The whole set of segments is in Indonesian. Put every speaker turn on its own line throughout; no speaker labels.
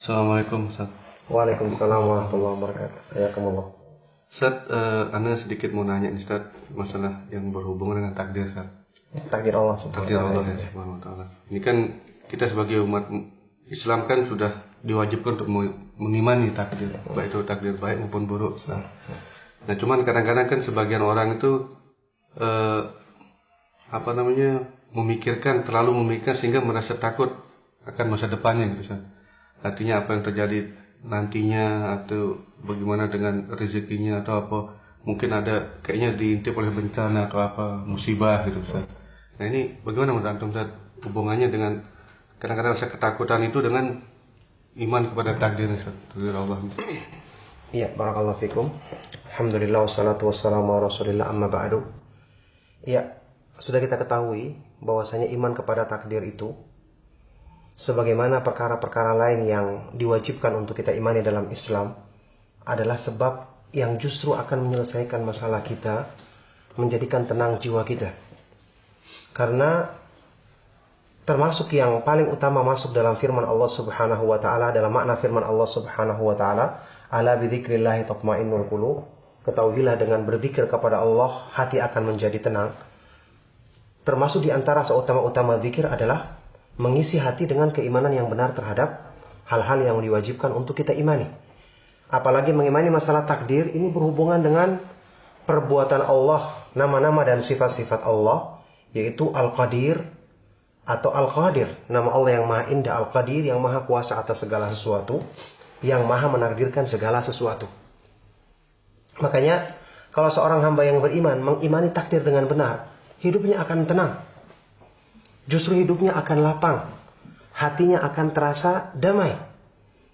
Assalamualaikum Ustaz.
Waalaikumsalam warahmatullahi wabarakatuh. Hayakumullah.
Ustaz, Anda sedikit mau nanya nih Ustaz, masalah yang berhubungan dengan takdir Ustaz.
Takdir Allah subhanahu
Takdir Allah ya subhanahu wa ta'ala. Ini kan kita sebagai umat Islam kan sudah diwajibkan untuk mengimani takdir, baik itu takdir baik maupun buruk Ustaz. Nah cuman kadang-kadang kan sebagian orang itu terlalu memikirkan sehingga merasa takut akan masa depannya gitu Ustaz. Artinya apa yang terjadi nantinya atau bagaimana dengan rezekinya atau apa, mungkin ada kayaknya diintip oleh bencana atau apa musibah gitu Ustaz. Nah ini bagaimana menurut antum Ustaz hubungannya dengan kadang-kadang rasa ketakutan itu dengan iman kepada takdir Ustaz, takdir Allah.
Iya, barakallahu fikum. Alhamdulillah wassalatu wassalamu ala Rasulillah amma ba'du. Iya, sudah kita ketahui bahwasanya iman kepada takdir itu sebagaimana perkara-perkara lain yang diwajibkan untuk kita imani dalam Islam adalah sebab yang justru akan menyelesaikan masalah kita, menjadikan tenang jiwa kita. Karena termasuk yang paling utama masuk dalam firman Allah Subhanahu wa taala, dalam makna firman Allah Subhanahu wa taala, ala bidzikrillah tatmainnul qulub. Ketahuilah dengan berzikir kepada Allah hati akan menjadi tenang. Termasuk di antara seutama-utama zikir adalah mengisi hati dengan keimanan yang benar terhadap hal-hal yang diwajibkan untuk kita imani. Apalagi mengimani masalah takdir, ini berhubungan dengan perbuatan Allah, nama-nama dan sifat-sifat Allah, yaitu Al-Qadir atau Al-Qadir. Nama Allah yang maha indah, Al-Qadir, yang maha kuasa atas segala sesuatu, yang maha menakdirkan segala sesuatu. Makanya kalau seorang hamba yang beriman mengimani takdir dengan benar, hidupnya akan tenang. Justru hidupnya akan lapang, hatinya akan terasa damai.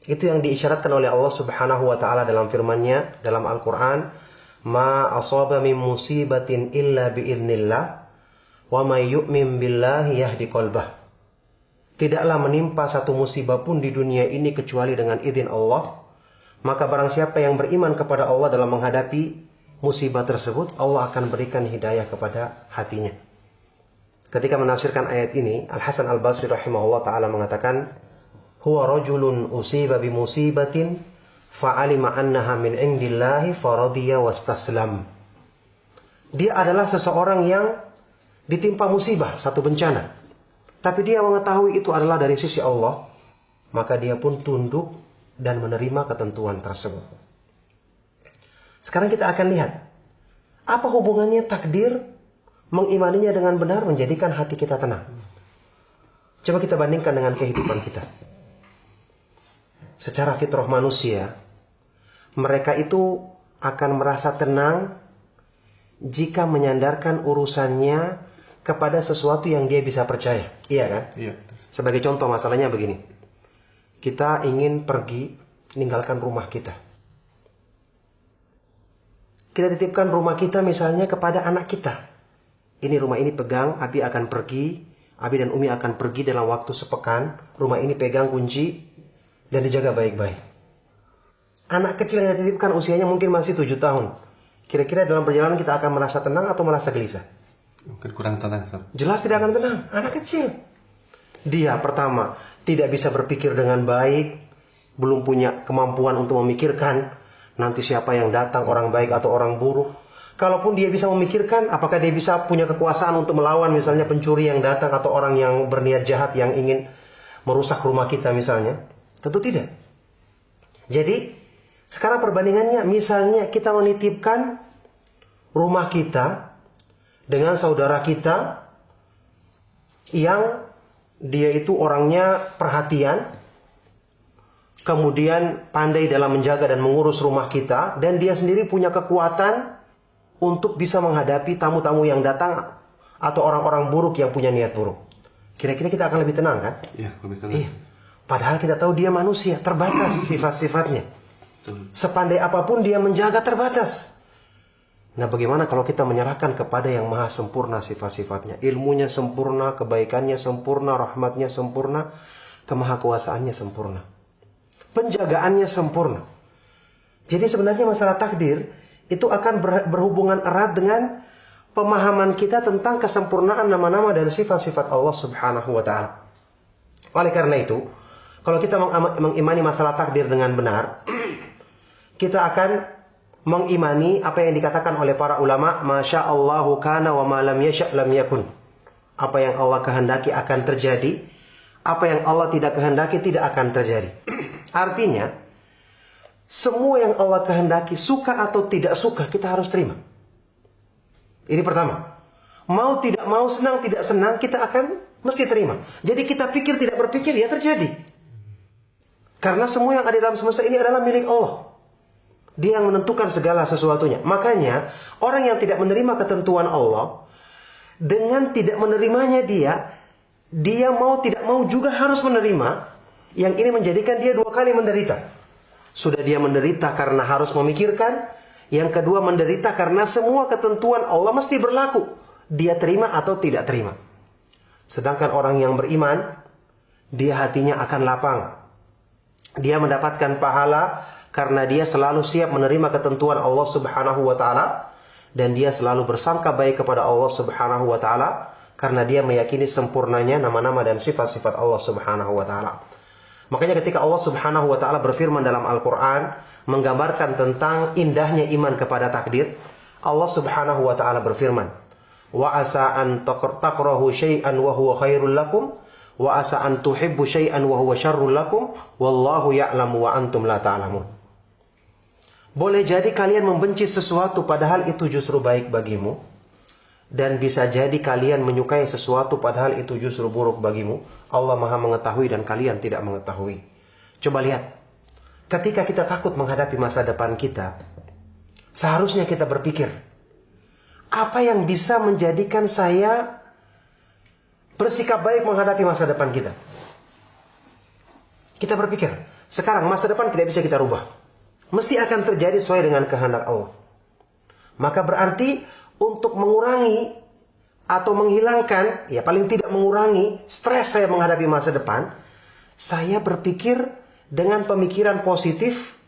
Itu yang diisyaratkan oleh Allah Subhanahu wa taala dalam firman-Nya dalam Al-Qur'an, "Ma asaba min musibatin illa biidznillah, wa may yu'min billahi yahdi qalbah." Tidaklah menimpa satu musibah pun di dunia ini kecuali dengan izin Allah. Maka barang siapa yang beriman kepada Allah dalam menghadapi musibah tersebut, Allah akan berikan hidayah kepada hatinya. Ketika menafsirkan ayat ini, Al-Hasan Al-Basri rahimahullah ta'ala mengatakan, huwa rajulun usiba bimusibatin fa'alima annaha min indillahi faradiya wastaslam. Dia adalah seseorang yang ditimpa musibah, satu bencana. Tapi dia mengetahui itu adalah dari sisi Allah, maka dia pun tunduk dan menerima ketentuan tersebut. Sekarang kita akan lihat, apa hubungannya takdir, mengimaninya dengan benar menjadikan hati kita tenang. Coba kita bandingkan dengan kehidupan kita. Secara fitrah manusia, mereka itu akan merasa tenang jika menyandarkan urusannya kepada sesuatu yang dia bisa percaya. Iya kan?
Iya.
Sebagai contoh masalahnya begini. Kita ingin pergi meninggalkan rumah kita. Kita titipkan rumah kita misalnya kepada anak kita. Ini rumah ini pegang, Abi akan pergi, Abi dan Umi akan pergi dalam waktu sepekan. Rumah ini pegang kunci dan dijaga baik-baik. Anak kecil yang dititipkan usianya mungkin masih 7 tahun. Kira-kira dalam perjalanan kita akan merasa tenang atau merasa gelisah?
Mungkin kurang tenang Ustaz.
Jelas tidak akan tenang. Anak kecil. Dia pertama tidak bisa berpikir dengan baik, belum punya kemampuan untuk memikirkan nanti siapa yang datang, orang baik atau orang buruk. Kalaupun dia bisa memikirkan, apakah dia bisa punya kekuasaan untuk melawan misalnya pencuri yang datang atau orang yang berniat jahat yang ingin merusak rumah kita misalnya? Tentu tidak. Jadi, sekarang perbandingannya, misalnya kita menitipkan rumah kita dengan saudara kita yang dia itu orangnya perhatian, kemudian pandai dalam menjaga dan mengurus rumah kita, dan dia sendiri punya kekuatan untuk bisa menghadapi tamu-tamu yang datang atau orang-orang buruk yang punya niat buruk. Kira-kira kita akan lebih tenang kan?
Iya, lebih tenang.
Iya. Padahal kita tahu dia manusia, terbatas sifat-sifatnya. Sepandai apapun dia menjaga terbatas. Nah, bagaimana kalau kita menyerahkan kepada yang maha sempurna sifat-sifatnya? Ilmunya sempurna, kebaikannya sempurna, rahmatnya sempurna, kemahakuasaannya sempurna, penjagaannya sempurna. Jadi sebenarnya masalah takdir itu akan berhubungan erat dengan pemahaman kita tentang kesempurnaan nama-nama dan sifat-sifat Allah Subhanahu wa ta'ala. Oleh karena itu, Kalau kita mengimani masalah takdir dengan benar, kita akan mengimani apa yang dikatakan oleh para ulama, Masya Allahu kana wa ma lam yasha' lam yakun. Apa yang Allah kehendaki akan terjadi, apa yang Allah tidak kehendaki tidak akan terjadi. Artinya, semua yang Allah kehendaki, suka atau tidak suka, kita harus terima. Ini pertama. Mau tidak mau, senang tidak senang, kita akan mesti terima. Jadi kita pikir tidak berpikir, ya terjadi. Karena semua yang ada dalam semesta ini adalah milik Allah. Dia yang menentukan segala sesuatunya. Makanya, orang yang tidak menerima ketentuan Allah, dengan tidak menerimanya dia mau tidak mau juga harus menerima. Yang ini menjadikan dia dua kali menderita. Sudah dia menderita karena harus memikirkan. Yang kedua menderita karena semua ketentuan Allah mesti berlaku. Dia terima atau tidak terima. Sedangkan orang yang beriman, dia hatinya akan lapang. Dia mendapatkan pahala karena dia selalu siap menerima ketentuan Allah Subhanahu wa taala, dan dia selalu bersangka baik kepada Allah Subhanahu wa taala karena dia meyakini sempurnanya nama-nama dan sifat-sifat Allah Subhanahu wa taala. Makanya ketika Allah Subhanahu wa taala berfirman dalam Al-Qur'an menggambarkan tentang indahnya iman kepada takdir, Allah Subhanahu wa taala berfirman, "Wa asa an takrahu syai'an wa huwa khairul lakum, wa asa an tuhibbu syai'an wa huwa syarrul lakum, wallahu ya'lamu wa antum la ta'lamun." Boleh jadi kalian membenci sesuatu padahal itu justru baik bagimu, dan bisa jadi kalian menyukai sesuatu padahal itu justru buruk bagimu. Allah Maha mengetahui dan kalian tidak mengetahui. Coba lihat, ketika kita takut menghadapi masa depan kita, seharusnya kita berpikir, apa yang bisa menjadikan saya bersikap baik menghadapi masa depan kita? Kita berpikir, sekarang masa depan tidak bisa kita rubah. Mesti akan terjadi sesuai dengan kehendak Allah. Maka berarti untuk mengurangi atau menghilangkan, ya paling tidak mengurangi stres saya menghadapi masa depan, saya berpikir dengan pemikiran positif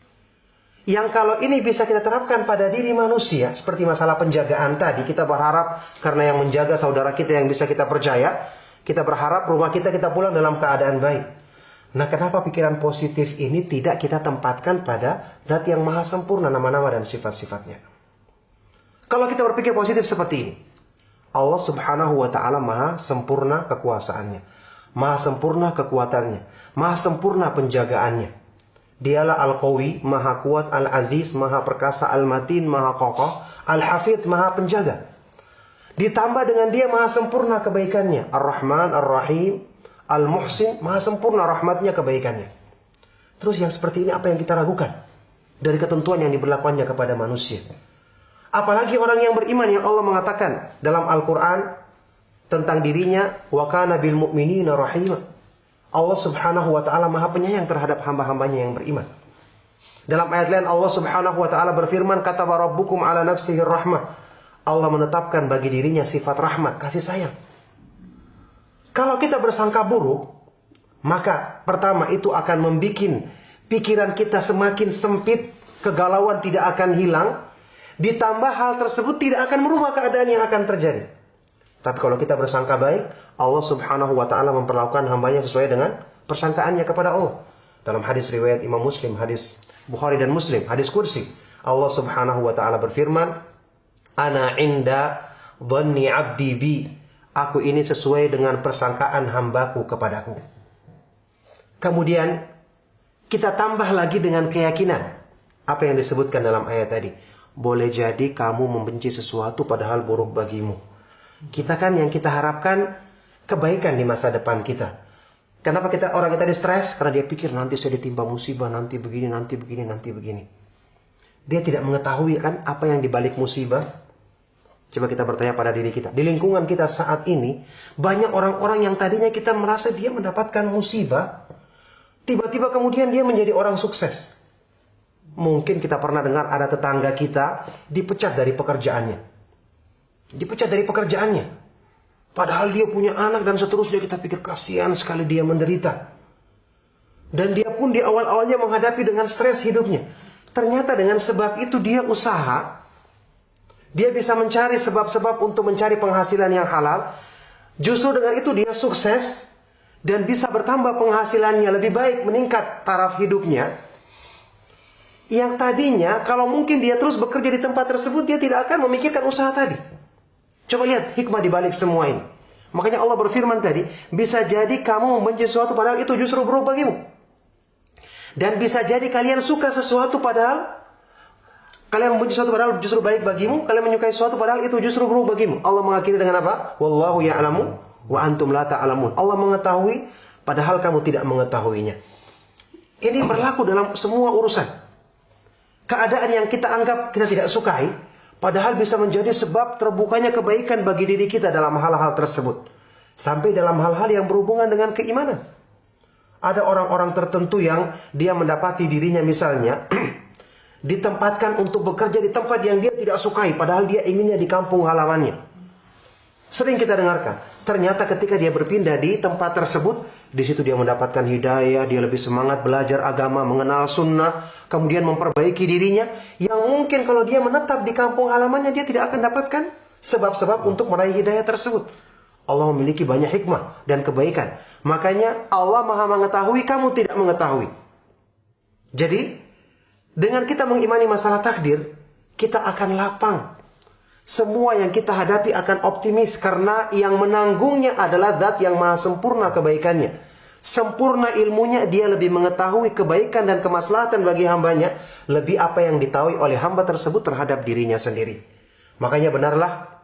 yang kalau ini bisa kita terapkan pada diri manusia, seperti masalah penjagaan tadi, kita berharap karena yang menjaga saudara kita yang bisa kita percaya, kita berharap rumah kita pulang dalam keadaan baik. Nah, kenapa pikiran positif ini tidak kita tempatkan pada Zat yang maha sempurna nama-nama dan sifat-sifatnya? Kalau kita berpikir positif seperti ini, Allah Subhanahu wa ta'ala maha sempurna kekuasaannya, maha sempurna kekuatannya, maha sempurna penjagaannya. Dialah Al-Qawi, maha kuat, Al-Aziz, maha perkasa, Al-Matin, maha kokoh, Al-Hafidh, maha penjaga. Ditambah dengan dia maha sempurna kebaikannya, Ar-Rahman, Ar-Rahim, Al-Muhsin, maha sempurna rahmatnya, kebaikannya. Terus yang seperti ini apa yang kita ragukan dari ketentuan yang diberlakukannya kepada manusia? Apalagi orang yang beriman yang Allah mengatakan dalam Al-Quran tentang dirinya, wa kana bil mu'minina rahima. Allah Subhanahu wa ta'ala maha penyayang terhadap hamba-hambanya yang beriman. Dalam ayat lain Allah Subhanahu wa ta'ala berfirman, kataba rabbukum ala nafsihi rahmah. Allah menetapkan bagi dirinya sifat rahmat, kasih sayang. Kalau kita bersangka buruk, maka pertama itu akan membuat pikiran kita semakin sempit, kegalauan tidak akan hilang. Ditambah hal tersebut tidak akan merubah keadaan yang akan terjadi. Tapi kalau kita bersangka baik, Allah Subhanahu wa ta'ala memperlakukan hambanya sesuai dengan persangkaannya kepada Allah. Dalam hadis riwayat Imam Muslim, hadis Bukhari dan Muslim, hadis kursi, Allah Subhanahu wa ta'ala berfirman, Ana inda dhanni abdi bi. Aku ini sesuai dengan persangkaan hambaku kepadaku. Kemudian kita tambah lagi dengan keyakinan apa yang disebutkan dalam ayat tadi. Boleh jadi kamu membenci sesuatu padahal buruk bagimu. Kita kan yang kita harapkan kebaikan di masa depan kita. Kenapa orang kita stres? Karena dia pikir nanti saya ditimpa musibah, nanti begini, nanti begini, nanti begini. Dia tidak mengetahui kan apa yang dibalik musibah. Coba kita bertanya pada diri kita. Di lingkungan kita saat ini, banyak orang-orang yang tadinya kita merasa dia mendapatkan musibah, tiba-tiba kemudian dia menjadi orang sukses. Mungkin kita pernah dengar ada tetangga kita dipecat dari pekerjaannya. Dipecat dari pekerjaannya. Padahal dia punya anak dan seterusnya, kita pikir kasihan sekali dia menderita. Dan dia pun di awal-awalnya menghadapi dengan stres hidupnya. Ternyata dengan sebab itu dia usaha. Dia bisa mencari sebab-sebab untuk mencari penghasilan yang halal. Justru dengan itu dia sukses. dan bisa bertambah penghasilannya, lebih baik meningkat taraf hidupnya, yang tadinya kalau mungkin dia terus bekerja di tempat tersebut, dia tidak akan memikirkan usaha tadi. Coba lihat hikmah di balik semua ini. Makanya Allah berfirman tadi, bisa jadi kamu membenci sesuatu padahal itu justru buruk bagimu. Dan bisa jadi kalian suka sesuatu padahal kalian membenci sesuatu padahal justru baik bagimu, kalian menyukai sesuatu padahal itu justru buruk bagimu. Allah mengakhiri dengan apa? Wallahu ya'lamu wa antum la ta'lamun. Allah mengetahui padahal kamu tidak mengetahuinya. Ini berlaku dalam semua urusan. Keadaan yang kita anggap kita tidak sukai, padahal bisa menjadi sebab terbukanya kebaikan bagi diri kita dalam hal-hal tersebut. Sampai dalam hal-hal yang berhubungan dengan keimanan. Ada orang-orang tertentu yang dia mendapati dirinya misalnya ditempatkan untuk bekerja di tempat yang dia tidak sukai, padahal dia inginnya di kampung halamannya. Sering kita dengarkan, ternyata ketika dia berpindah di tempat tersebut, di situ dia mendapatkan hidayah, dia lebih semangat belajar agama, mengenal sunnah, kemudian memperbaiki dirinya, yang mungkin kalau dia menetap di kampung halamannya, dia tidak akan dapatkan sebab-sebab untuk meraih hidayah tersebut. Allah memiliki banyak hikmah dan kebaikan. Makanya Allah Maha mengetahui, kamu tidak mengetahui. Jadi, dengan kita mengimani masalah takdir, kita akan lapang. Semua yang kita hadapi akan optimis, karena yang menanggungnya adalah Zat yang maha sempurna kebaikannya. Sempurna ilmunya, dia lebih mengetahui kebaikan dan kemaslahatan bagi hambanya, lebih apa yang ditahui oleh hamba tersebut terhadap dirinya sendiri. Makanya benarlah,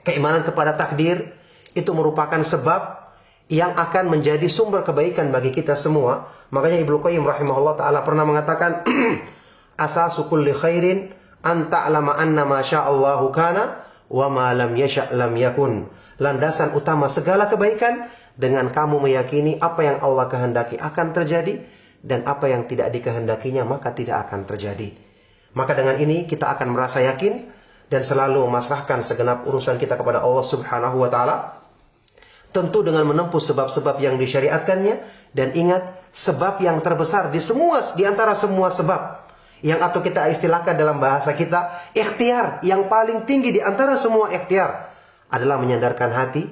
keimanan kepada takdir, itu merupakan sebab yang akan menjadi sumber kebaikan bagi kita semua. Makanya Ibnu Qayyim rahimahullah ta'ala pernah mengatakan, asasu kulli khairin an ta'lama anna ma sya'allahu kana wa ma lam yasha' lam yakun. Landasan utama segala kebaikan dengan kamu meyakini apa yang Allah kehendaki akan terjadi, dan apa yang tidak dikehendakinya maka tidak akan terjadi. Maka dengan ini kita akan merasa yakin dan selalu memasrahkan segenap urusan kita kepada Allah Subhanahu wa taala. Tentu dengan menempuh sebab-sebab yang disyariatkannya, dan ingat sebab yang terbesar di antara semua sebab yang atau kita istilahkan dalam bahasa kita ikhtiar, yang paling tinggi di antara semua ikhtiar adalah menyandarkan hati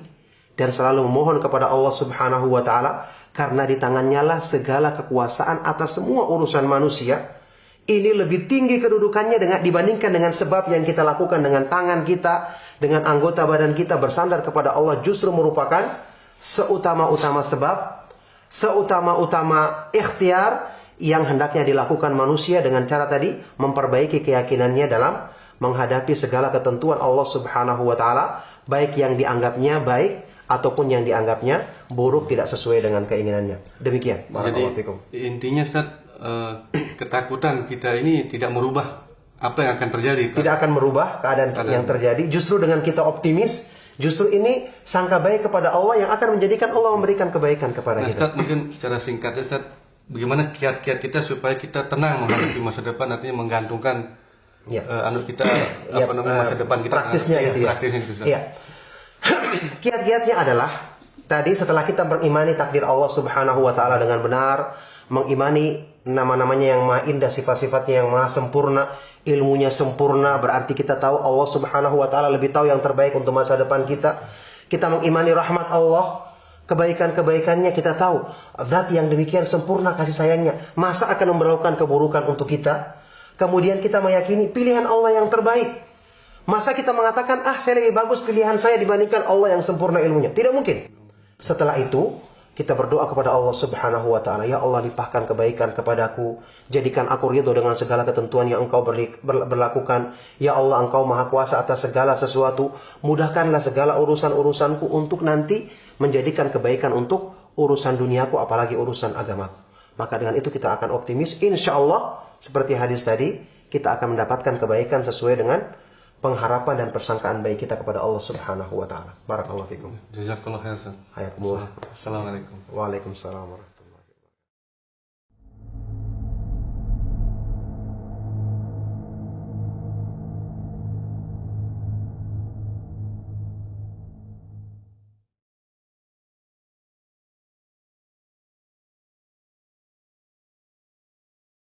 dan selalu memohon kepada Allah Subhanahu wa taala, karena di tangannya lah segala kekuasaan atas semua urusan manusia. Ini lebih tinggi kedudukannya dibandingkan dengan sebab yang kita lakukan dengan tangan kita, dengan anggota badan kita. Bersandar kepada Allah justru merupakan seutama-utama sebab, seutama-utama ikhtiar yang hendaknya dilakukan manusia dengan cara tadi memperbaiki keyakinannya dalam menghadapi segala ketentuan Allah Subhanahu wa taala, baik yang dianggapnya baik ataupun yang dianggapnya buruk, tidak sesuai dengan keinginannya. Demikian.
Jadi intinya Ustaz, ketakutan kita ini tidak merubah apa yang akan terjadi.
Tidak akan merubah keadaan yang terjadi. Justru dengan kita optimis, justru ini sangka baik kepada Allah yang akan menjadikan Allah memberikan kebaikan kepada kita.
Ustaz, mungkin secara singkat Ustaz, bagaimana kiat-kiat kita supaya kita tenang menghadapi masa depan, artinya menggantungkan kita masa depan kita,
praktisnya gitu ya.
Praktisnya gitu,
ya. Kiat-kiatnya adalah tadi, setelah kita mengimani takdir Allah Subhanahu wa taala dengan benar, mengimani nama-namanya yang maha indah, sifat-sifatnya yang maha sempurna, ilmunya sempurna, berarti kita tahu Allah Subhanahu wa taala lebih tahu yang terbaik untuk masa depan kita. Kita mengimani rahmat Allah, kebaikan-kebaikannya, kita tahu Zat yang demikian sempurna kasih sayangnya, masa akan memberlakukan keburukan untuk kita. Kemudian kita meyakini pilihan Allah yang terbaik. Masa kita mengatakan, saya lebih bagus pilihan saya dibandingkan Allah yang sempurna ilmunya? Tidak mungkin. Setelah itu kita berdoa kepada Allah Subhanahu wa taala, ya Allah, limpahkan kebaikan kepadaku, jadikan aku ridho dengan segala ketentuan yang Engkau berlakukan. Ya Allah, Engkau maha kuasa atas segala sesuatu, mudahkanlah segala urusan-urusanku untuk nanti menjadikan kebaikan untuk urusan duniaku, apalagi urusan agamaku. Maka dengan itu kita akan optimis, insya Allah seperti hadis tadi, kita akan mendapatkan kebaikan sesuai dengan pengharapan dan persangkaan baik kita kepada Allah Subhanahu wa taala. Barakallahu fikum.
Jazakallahu khairan.
Hayakumullah.
Assalamualaikum.
Waalaikumsalam.